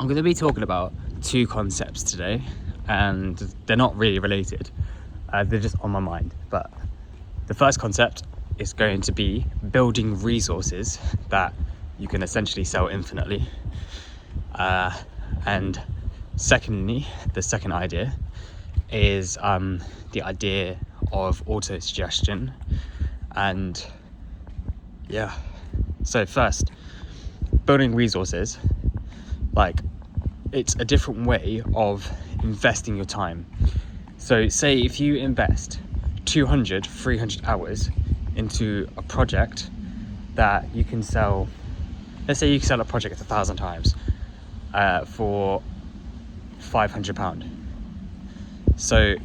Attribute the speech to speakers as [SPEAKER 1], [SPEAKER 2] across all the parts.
[SPEAKER 1] I'm going to be talking about two concepts today, and they're not really related. They're just on my mind. But the first concept is going to be building resources that you can essentially sell infinitely. And secondly, the second idea is the idea of auto-suggestion. And yeah, so first, building resources, like, it's a different way of investing your time. So say if you invest 200, 300 hours into a project that you can sell, let's say you can sell a project 1,000 times for £500. So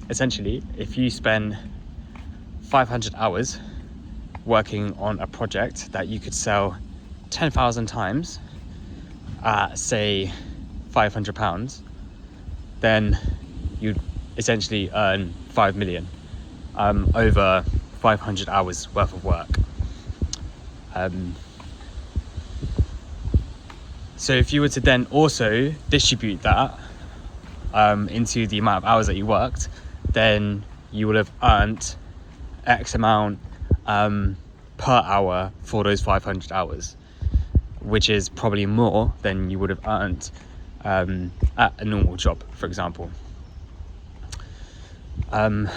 [SPEAKER 1] essentially, if you spend 500 hours working on a project that you could sell 10,000 times at, say, £500, then you'd essentially earn 5 million over 500 hours worth of work. So if you were to then also distribute that into the amount of hours that you worked, then you would have earned X amount per hour for those 500 hours, which is probably more than you would have earned at a normal job, for example. I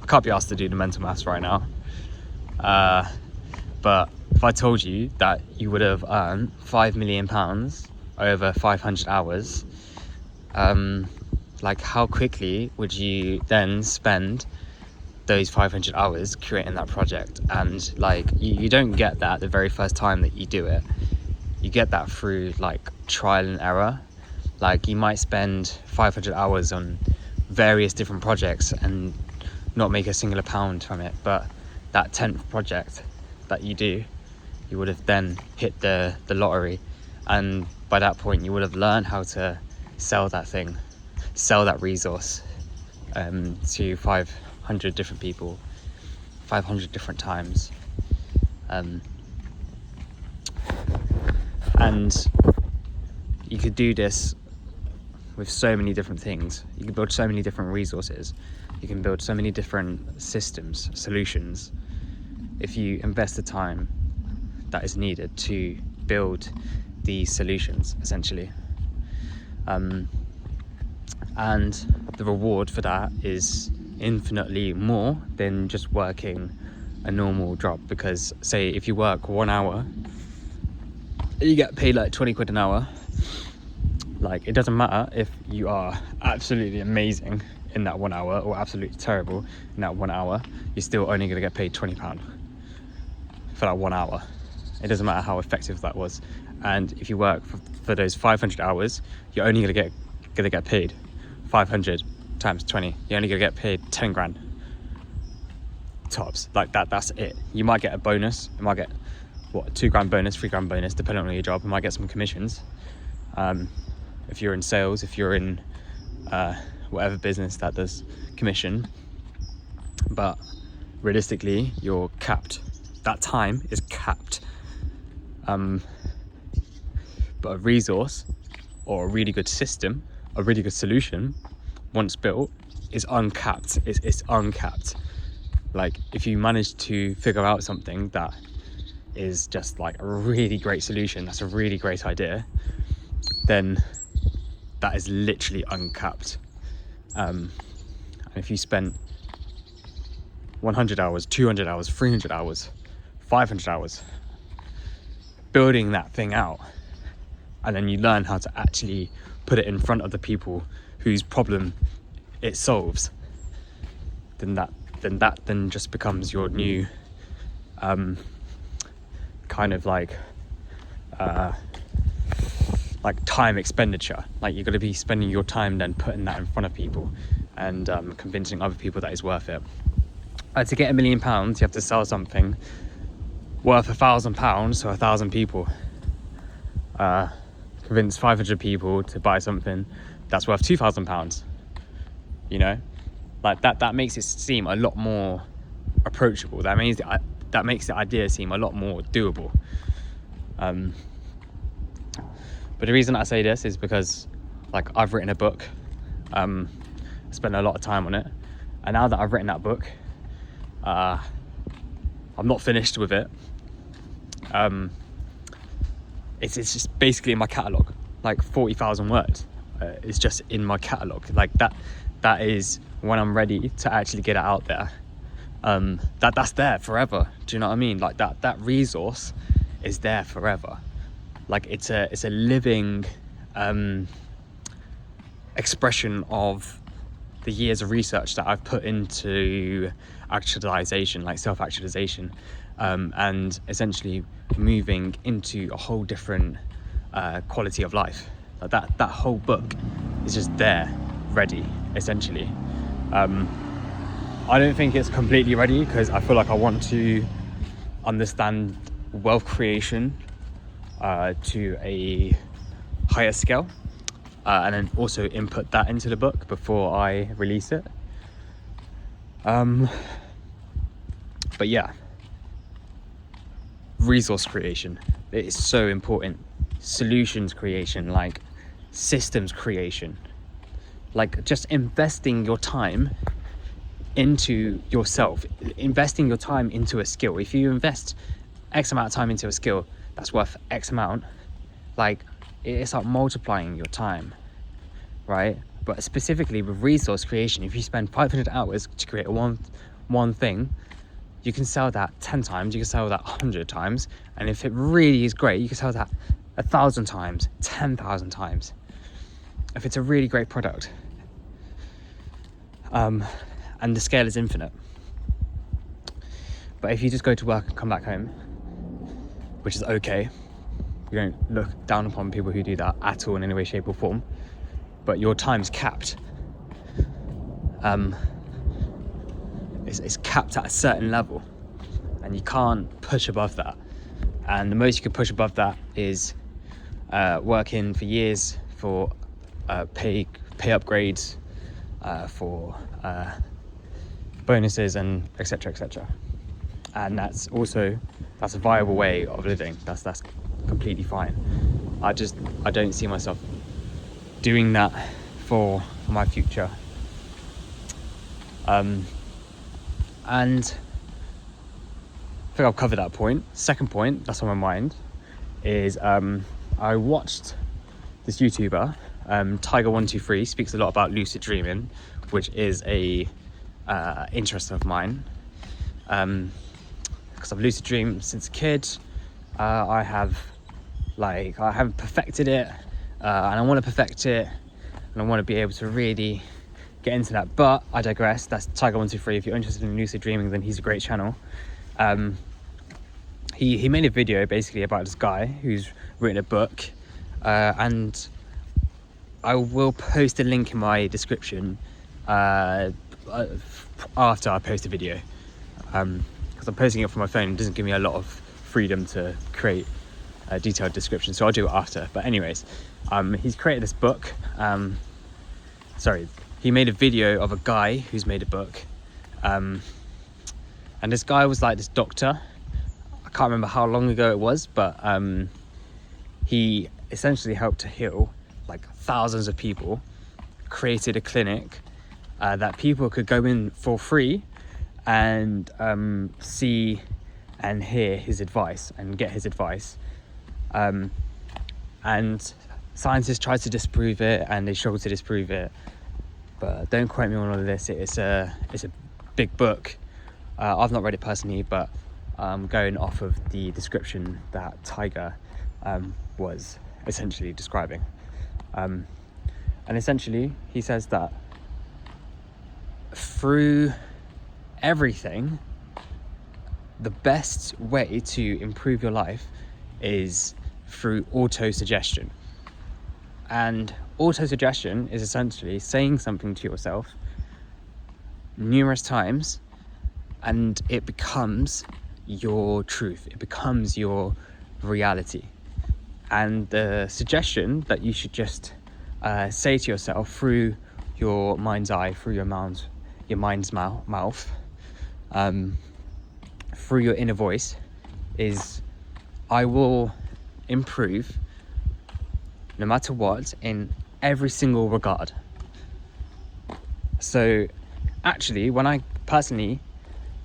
[SPEAKER 1] can't be asked to do the mental maths right now, but if I told you that you would have earned £5 million over 500 hours, like, how quickly would you then spend those 500 hours creating that project? And like, you don't get that the very first time that you do it. You get that through like trial and error. Like, you might spend 500 hours on various different projects and not make a single pound from it, but that 10th project that you do, you would have then hit the lottery, and by that point you would have learned how to sell that thing, sell that resource to 500 different people 500 different times. And you could do this with so many different things. You can build so many different resources. You can build so many different systems, solutions, if you invest the time that is needed to build these solutions, essentially. And the reward for that is infinitely more than just working a normal job. Because say if you work 1 hour, you get paid like 20 quid an hour. Like, it doesn't matter if you are absolutely amazing in that 1 hour or absolutely terrible in that 1 hour, you're still only going to get paid £20 for that 1 hour. It doesn't matter how effective that was. And if you work for those 500 hours, you're only going to get paid 500 times 20. You're only going to get paid 10 grand tops. Like, that's it. You might get a bonus. You might get what, 2 grand bonus, 3 grand bonus, depending on your job. You might get some commissions. If you're in sales, if you're in whatever business that does commission, but realistically, you're capped. That time is capped. But a resource or a really good system, a really good solution, once built, is uncapped. It's uncapped. Like, if you manage to figure out something that is just like a really great solution, that's a really great idea, then that is literally uncapped. And if you spent 100 hours, 200 hours, 300 hours, 500 hours building that thing out, and then you learn how to actually put it in front of the people whose problem it solves, then that just becomes your new kind of like time expenditure. Like, you're going to be spending your time then putting that in front of people and convincing other people that it's worth it. To get £1 million, you have to sell something worth £1,000 to 1,000 people. Convince 500 people to buy something that's worth £2,000. You know, like that makes it seem a lot more approachable. That makes the idea seem a lot more doable. But the reason I say this is because, like, I've written a book, spent a lot of time on it, and now that I've written that book, I'm not finished with it. It's just basically in my catalogue, like 40,000 words. It's just in my catalogue, like that is when I'm ready to actually get it out there. That's there forever. Do you know what I mean? Like that resource is there forever. Like it's a living expression of the years of research that I've put into actualization, like self-actualization, and essentially moving into a whole different quality of life. Like that whole book is just there, ready, essentially. I don't think it's completely ready because I feel like I want to understand wealth creation to a higher scale, and then also input that into the book before I release it. But yeah, resource creation, it is so important. Solutions creation, like systems creation, like just investing your time into yourself, investing your time into a skill. If you invest X amount of time into a skill that's worth X amount, like it's like multiplying your time, right? But specifically with resource creation, if you spend 500 hours to create one thing, you can sell that 10 times, you can sell that 100 times, and if it really is great, you can sell that 1,000 times, 10,000 times, if it's a really great product. And the scale is infinite. But if you just go to work and come back home, which is okay, you don't look down upon people who do that at all in any way, shape or form, but your time's capped. It's capped at a certain level, and you can't push above that. And the most you can push above that is working for years for pay upgrades, for bonuses, and etc. And that's a viable way of living. That's completely fine. I don't see myself doing that for my future. And I think I've covered that point. Second point that's on my mind is I watched this YouTuber, Tiger123, speaks a lot about lucid dreaming, which is a interest of mine, because I've lucid dreamed since a kid. I haven't perfected it, and I want to perfect it, and I want to be able to really get into that. But I digress. That's Tiger123. If you're interested in lucid dreaming, then he's a great channel. He made a video basically about this guy who's written a book, and I will post a link in my description after I post the video, because I'm posting it from my phone. It doesn't give me a lot of freedom to create a detailed description, so I'll do it after. But anyways, he's created this book. He made a video of a guy who's made a book, and this guy was like this doctor. I can't remember how long ago it was, but he essentially helped to heal like thousands of people, created a clinic that people could go in for free and see and hear his advice and get his advice. And scientists tried to disprove it, and they struggled to disprove it. But don't quote me on all of this. It's a big book. I've not read it personally, but going off of the description that Tiger was essentially describing. And essentially, he says that through everything, the best way to improve your life is through auto-suggestion. And auto-suggestion is essentially saying something to yourself numerous times, and it becomes your truth. It becomes your reality. And the suggestion that you should just say to yourself through your mind's eye, through your mind's mouth, through your inner voice, is I will improve no matter what, in every single regard. So actually, when I personally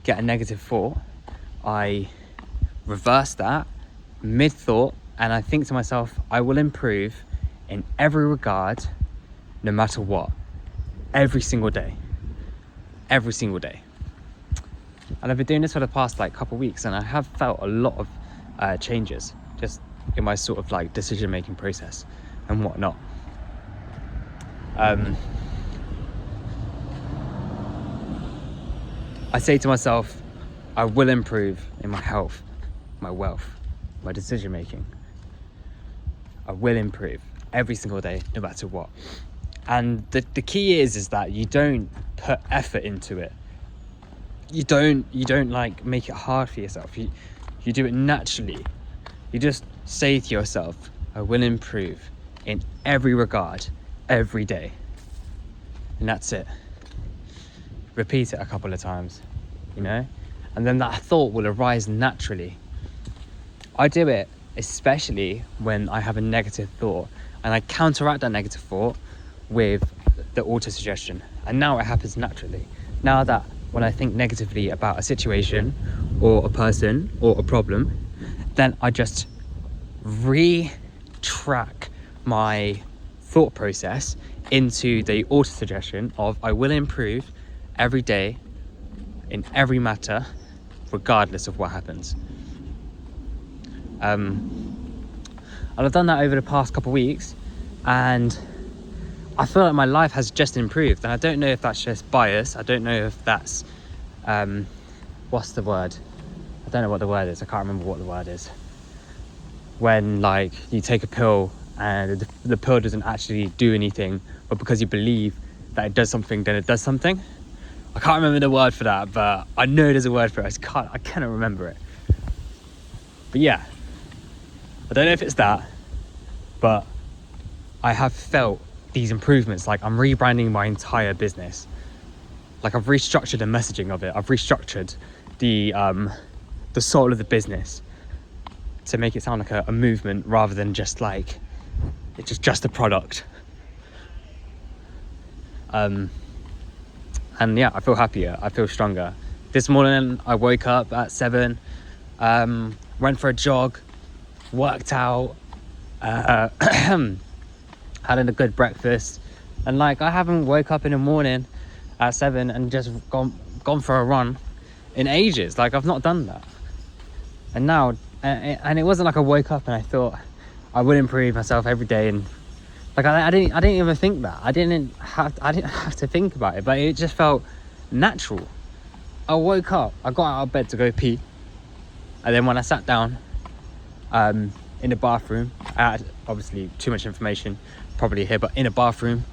[SPEAKER 1] get a negative thought, I reverse that mid-thought and I think to myself, I will improve in every regard, no matter what, every single day. And I've been doing this for the past couple weeks, and I have felt a lot of changes just in my sort of decision making process and whatnot. I say to myself, I will improve in my health, my wealth, my decision making. I will improve every single day, no matter what. And the key is that you don't put effort into it. You don't make it hard for yourself. You do it naturally. You just say to yourself, I will improve in every regard, every day. And that's it. Repeat it a couple of times, and then that thought will arise naturally. I do it especially when I have a negative thought, and I counteract that negative thought with the auto-suggestion. And now it happens naturally. Now that when I think negatively about a situation or a person or a problem, then I just retrack my thought process into the auto-suggestion of I will improve every day in every matter, regardless of what happens. And I've done that over the past couple of weeks, and I feel like my life has just improved. And I don't know if that's just bias. I don't know if that's what's the word? I don't know what the word is. I can't remember what the word is. When you take a pill and the pill doesn't actually do anything, but because you believe that it does something, then it does something. I can't remember the word for that, but I know there's a word for it. I cannot remember it. But yeah, I don't know if it's that, but I have felt these improvements. I'm rebranding my entire business. I've restructured the messaging of it. I've restructured the soul of the business to make it sound like a movement rather than just it's just a product. And yeah, I feel happier. I feel stronger. This morning I woke up at 7, went for a jog, worked out, had a good breakfast, and I haven't woke up in the morning at 7 and just gone for a run in ages. I've not done that. And now, and it wasn't I woke up and I thought I would improve myself every day, and I didn't even think that. I didn't have to think about it, but it just felt natural. I woke up, I got out of bed to go pee, and then when I sat down in the bathroom, I had obviously too much information probably here, but in a bathroom,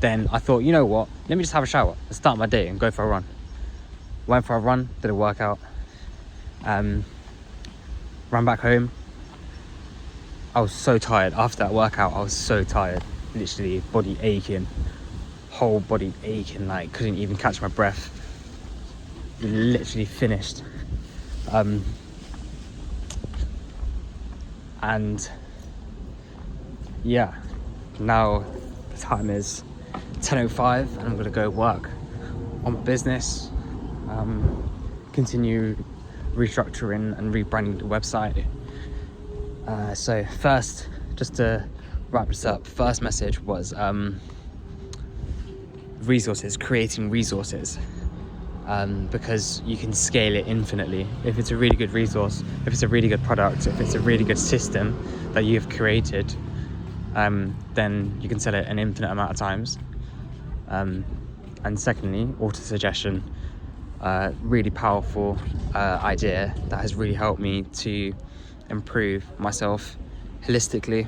[SPEAKER 1] then I thought, you know what, let me just have a shower and start my day and go for a run. Went for a run, did a workout, ran back home. I was so tired after that workout. I was so tired, literally body aching, whole body aching, couldn't even catch my breath. Literally finished. And yeah, now the time is 10:05 and I'm gonna go work on my business, continue restructuring and rebranding the website. So first, just to wrap this up, first message was resources, creating resources, because you can scale it infinitely. If it's a really good resource, if it's a really good product, if it's a really good system that you've created, then you can sell it an infinite amount of times. And secondly, auto-suggestion, really powerful idea that has really helped me to improve myself holistically.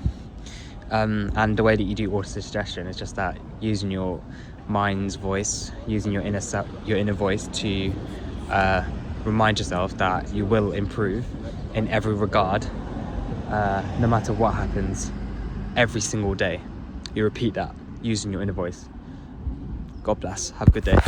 [SPEAKER 1] And the way that you do auto-suggestion is just that, using your mind's voice, using your inner voice to remind yourself that you will improve in every regard, no matter what happens, every single day. You repeat that using your inner voice. God bless. Have a good day.